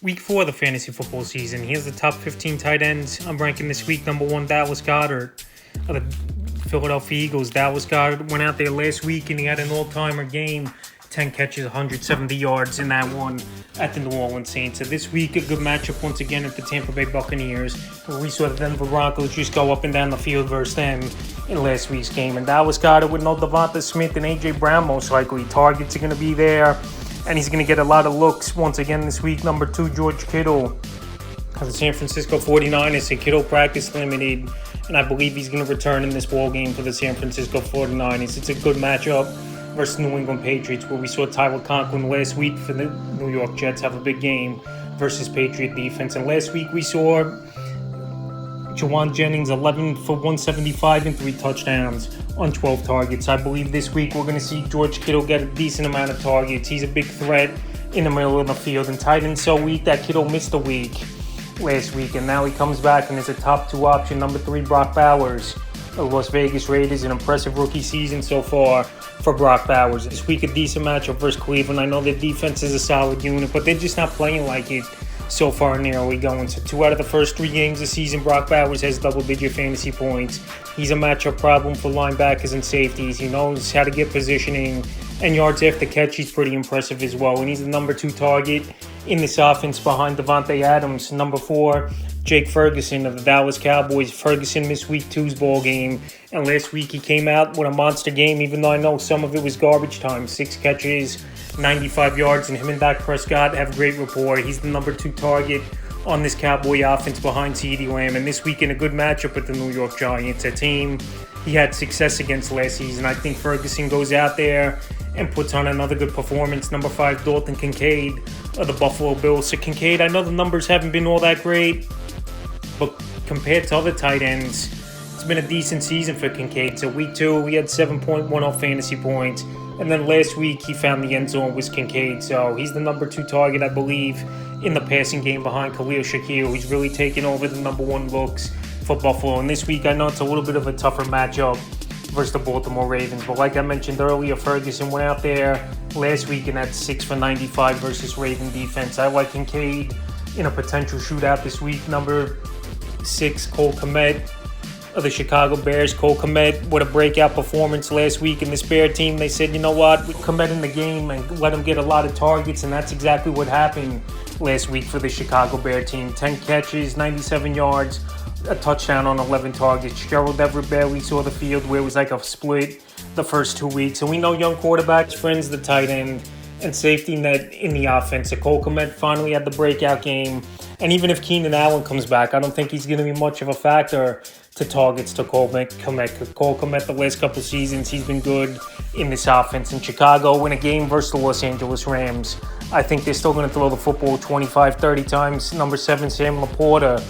Week 4 of the fantasy football season. Here's the top 15 tight ends. I'm ranking this week number 1, Dallas Goedert of the Philadelphia Eagles. Dallas Goedert went out there last week and he had an all-timer game. 10 catches, 170 yards in that one at the New Orleans Saints. So this week, a good matchup once again at the Tampa Bay Buccaneers, where we saw the Denver Broncos just go up and down the field versus them in last week's game. And Dallas Goedert with no Devonta Smith and A.J. Brown most likely. Targets are going to be there, and he's going to get a lot of looks once again this week. Number 2, George Kittle of the San Francisco 49ers. And Kittle practice limited, and I believe he's going to return in this ball game for the San Francisco 49ers. It's a good matchup versus New England Patriots, where we saw Tyler Conklin last week for the New York Jets have a big game versus Patriot defense. And last week we saw Jawan Jennings 11 for 175 and 3 touchdowns on 12 targets. I believe this week we're going to see George Kittle get a decent amount of targets. He's a big threat in the middle of the field, and tight end so weak that Kittle missed a week last week, and now he comes back and is a top 2 option. Number 3, Brock Bowers of Las Vegas Raiders. An impressive rookie season so far for Brock Bowers. This week, a decent matchup versus Cleveland. I know their defense is a solid unit, but they're just not playing like it so far in the early going. So 2 out of the first 3 games this season, Brock Bowers has double-digit fantasy points. He's a matchup problem for linebackers and safeties. He knows how to get positioning, and yards after catch, he's pretty impressive as well. And he's the number 2 target in this offense behind Davante Adams. Number 4, Jake Ferguson of the Dallas Cowboys. Ferguson missed week 2's ball game, and last week he came out with a monster game, even though I know some of it was garbage time. 6 catches, 95 yards, and him and Dak Prescott have a great rapport. He's the number 2 target on this Cowboy offense behind CeeDee Lamb, and this week in a good matchup with the New York Giants, a team he had success against last season. I think Ferguson goes out there and puts on another good performance. Number 5, Dalton Kincaid of the Buffalo Bills. So Kincaid, I know the numbers haven't been all that great, but compared to other tight ends, it's been a decent season for Kincaid. So week 2, he had 7.10 fantasy points, and then last week he found the end zone with Kincaid. So he's the number 2 target, I believe, in the passing game behind Khalil Shakir, who's really taken over the number 1 looks for Buffalo. And this week, I know it's a little bit of a tougher matchup versus the Baltimore Ravens, but like I mentioned earlier, Ferguson went out there last week and had 6 for 95 versus Raven defense. I like Kincaid in a potential shootout this week. Number 6, Cole Kmet of the Chicago Bears. Cole Kmet with a breakout performance last week in this Bear team. They said, you know what, we Kmet in the game and let him get a lot of targets, and that's exactly what happened last week for the Chicago Bear team. 10 catches, 97 yards, a touchdown on 11 targets. Gerald Everett barely saw the field, where it was like a split the first 2 weeks. And we know young quarterbacks friends the tight end and safety net in the offense. So Cole Kmet finally had the breakout game. And even if Keenan Allen comes back, I don't think he's going to be much of a factor to targets to Cole Kmet. Cole Kmet, the last couple seasons, he's been good in this offense. In Chicago, in a game versus the Los Angeles Rams, I think they're still going to throw the football 25, 30 times. Number 7, Sam Laporta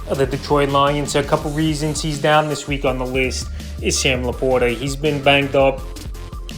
of the Detroit Lions. A couple reasons he's down this week on the list is Sam Laporta. He's been banged up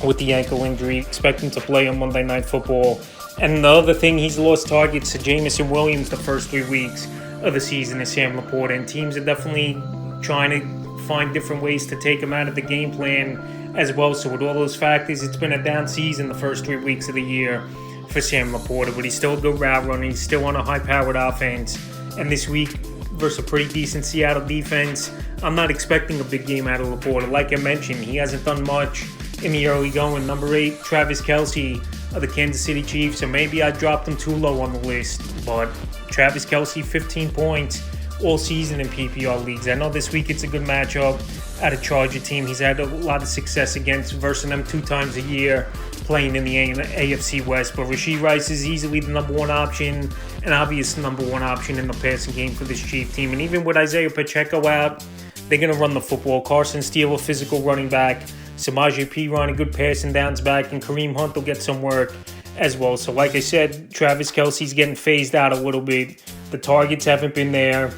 with the ankle injury, expecting to play on Monday Night Football. And the other thing, he's lost targets to Jameson Williams the first 3 weeks of the season is Sam Laporta. And teams are definitely trying to find different ways to take him out of the game plan as well. So with all those factors, it's been a down season the first 3 weeks of the year for Sam Laporta. But he's still a good route runner. He's still on a high-powered offense. And this week, versus a pretty decent Seattle defense, I'm not expecting a big game out of Laporta. Like I mentioned, he hasn't done much in the early going. Number 8, Travis Kelce of the Kansas City Chiefs. So maybe I dropped him too low on the list, but Travis Kelce, 15 points all season in PPR leagues. I know this week it's a good matchup at a Charger team he's had a lot of success against, versus them 2 times a year playing in the AFC West. But Rashee Rice is easily the number 1 option, an obvious number 1 option in the passing game for this Chief team. And even with Isaiah Pacheco out, they're going to run the football. Carson Steele, a physical running back. Samaje Perine, a good passing downs back. And Kareem Hunt will get some work as well. So like I said, Travis Kelce's getting phased out a little bit. The targets haven't been there,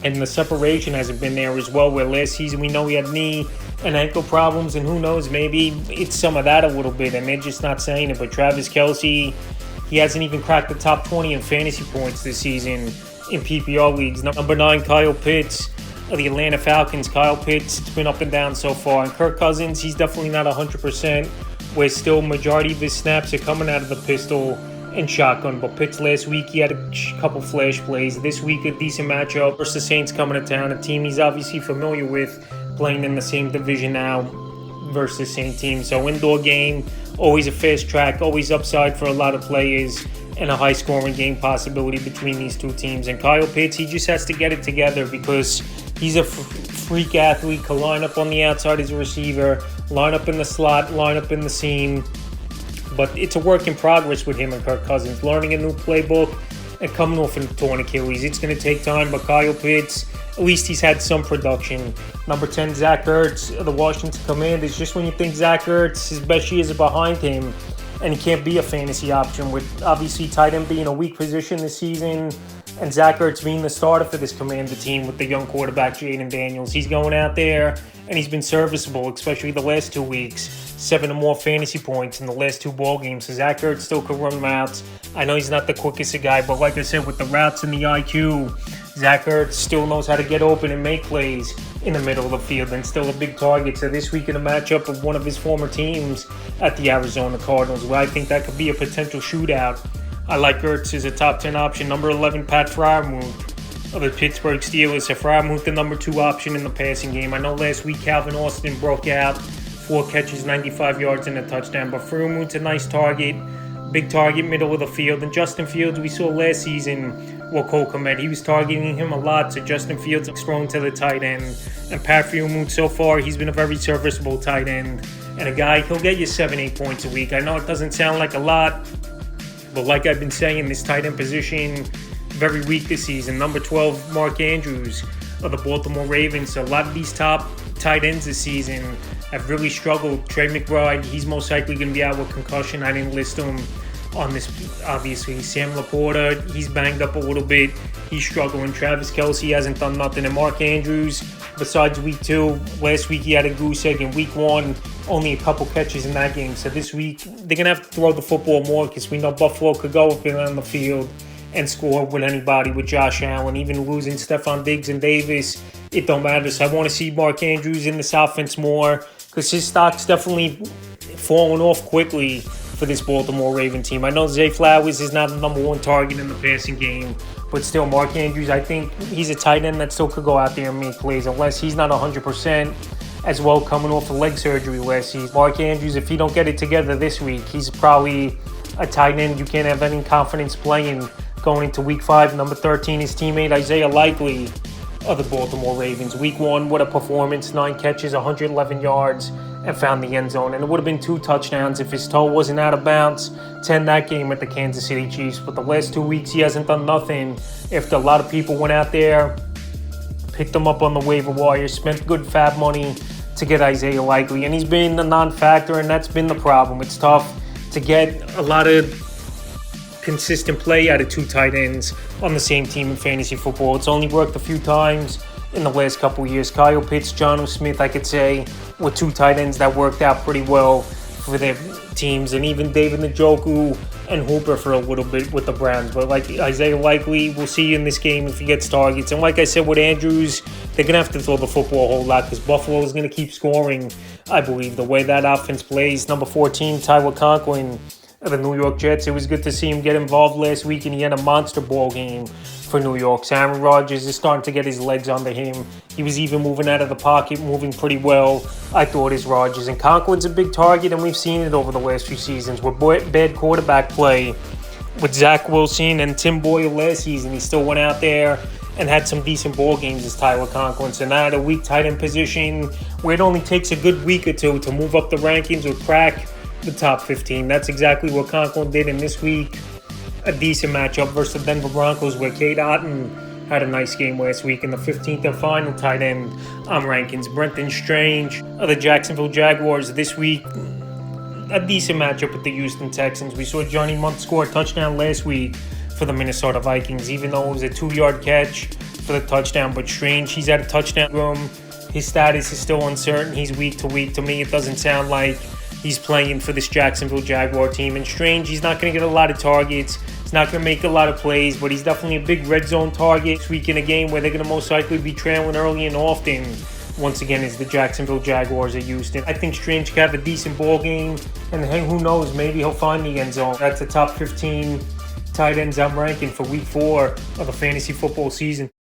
and the separation hasn't been there as well, where last season we know he had knee and ankle problems, and who knows, maybe it's some of that a little bit, and they're just not saying it. But Travis Kelce, he hasn't even cracked the top 20 in fantasy points this season in PPR leagues. Number 9, Kyle Pitts of the Atlanta Falcons. Kyle Pitts, it's been up and down so far. And Kirk Cousins, he's definitely not 100%, where still majority of his snaps are coming out of the pistol and shotgun. But Pitts last week, he had a couple flash plays. This week, a decent matchup versus the Saints coming to town, a team he's obviously familiar with, playing in the same division now versus the same team. So indoor game, always a fast track, always upside for a lot of players, and a high-scoring game possibility between these two teams. And Kyle Pitts, he just has to get it together because he's a freak athlete. Can line up on the outside as a receiver, line up in the slot, line up in the seam. But it's a work in progress with him and Kirk Cousins. Learning a new playbook and coming off a torn Achilles. It's going to take time, but Kyle Pitts, at least he's had some production. Number 10, Zach Ertz, the Washington Commanders. Just when you think Zach Ertz, his best years are behind him, and he can't be a fantasy option with obviously tight end being a weak position this season and Zach Ertz being the starter for this Commander team with the young quarterback Jaden Daniels. He's going out there and he's been serviceable, especially the last 2 weeks. 7 or more fantasy points in the last 2 ball games. So Zach Ertz still could run routes. I know he's not the quickest guy, but like I said, with the routes and the IQ, Zach Ertz still knows how to get open and make plays in the middle of the field and still a big target. So this week in a matchup of one of his former teams at the Arizona Cardinals, where I think that could be a potential shootout. I like Ertz as a top 10 option. Number 11, Pat Freiermuth of the Pittsburgh Steelers. So Freiermuth, the number 2 option in the passing game. I know last week Calvin Austin broke out, 4 catches, 95 yards and a touchdown. But Freiermuth's a nice target, big target, middle of the field. And Justin Fields, we saw last season what Cole Kmet, he was targeting him a lot. So Justin Fields is thrown to the tight end. And Pat Freiermuth, so far, he's been a very serviceable tight end. And a guy, he'll get you 7-8 points a week. I know it doesn't sound like a lot, but like I've been saying, this tight end position, very weak this season. Number 12, Mark Andrews of the Baltimore Ravens. So a lot of these top tight ends this season have really struggled. Trey McBride, he's most likely going to be out with concussion. I didn't list him on this, obviously. Sam Laporta, he's banged up a little bit. He's struggling. Travis Kelce hasn't done nothing. And Mark Andrews, besides week 2, last week he had a goose egg. In week 1, only a couple catches in that game. So this week, they're going to have to throw the football more because we know Buffalo could go up and on the field and score with anybody with Josh Allen. Even losing Stephon Diggs and Davis, it don't matter. So I want to see Mark Andrews in this offense more because his stock's definitely falling off quickly for this Baltimore Raven team. I know Zay Flowers is not the number 1 target in the passing game, but still, Mark Andrews, I think he's a tight end that still could go out there and make plays unless he's not 100% as well, coming off of leg surgery last season. Mark Andrews, if he don't get it together this week, he's probably a tight end you can't have any confidence playing going into week 5. Number 13, his teammate Isaiah Likely of the Baltimore Ravens. Week 1, what a performance. 9 catches, 111 yards, and found the end zone. And it would have been 2 touchdowns if his toe wasn't out of bounds. 10 that game at the Kansas City Chiefs. But the last 2 weeks, he hasn't done nothing after a lot of people went out there, picked him up on the waiver wire, spent good fab money to get Isaiah Likely. And he's been a non-factor, and that's been the problem. It's tough to get a lot of consistent play out of 2 tight ends on the same team in fantasy football. It's only worked a few times in the last couple of years. Kyle Pitts, Jonnu Smith, I could say, were 2 tight ends that worked out pretty well for their teams, and even David Njoku and Hooper for a little bit with the Browns. But like Isaiah Likely, we'll see in this game if he gets targets. And like I said with Andrews, they're going to have to throw the football a whole lot because Buffalo is going to keep scoring, I believe, the way that offense plays. Number 14, Tyler Conklin of the New York Jets. It was good to see him get involved last week, and he had a monster ball game for New York. So Aaron Rodgers is starting to get his legs under him. He was even moving out of the pocket, moving pretty well, I thought, as Rodgers. And Conklin's a big target, and we've seen it over the last few seasons with bad quarterback play with Zach Wilson and Tim Boyle last season. He still went out there and had some decent ball games as Tyler Conklin. So now at a weak tight end position where it only takes a good week or 2 to move up the rankings or crack the top 15. That's exactly what Conklin did in this week. A decent matchup versus the Denver Broncos where Cade Otton had a nice game last week. In the 15th and final tight end rankings, Brenton Strange of the Jacksonville Jaguars this week. A decent matchup with the Houston Texans. We saw Johnny Munt score a touchdown last week for the Minnesota Vikings, even though it was a 2-yard catch for the touchdown. But Strange, he's at a touchdown room. His status is still uncertain. He's week to week. To me, it doesn't sound like he's playing for this Jacksonville Jaguar team. And Strange, he's not going to get a lot of targets. He's not going to make a lot of plays, but he's definitely a big red zone target this week in a game where they're going to most likely be trailing early and often. once again, is the Jacksonville Jaguars at Houston. I think Strange could have a decent ball game, and hey, who knows, maybe he'll find the end zone. That's the top 15 tight ends I'm ranking for week 4 of the fantasy football season.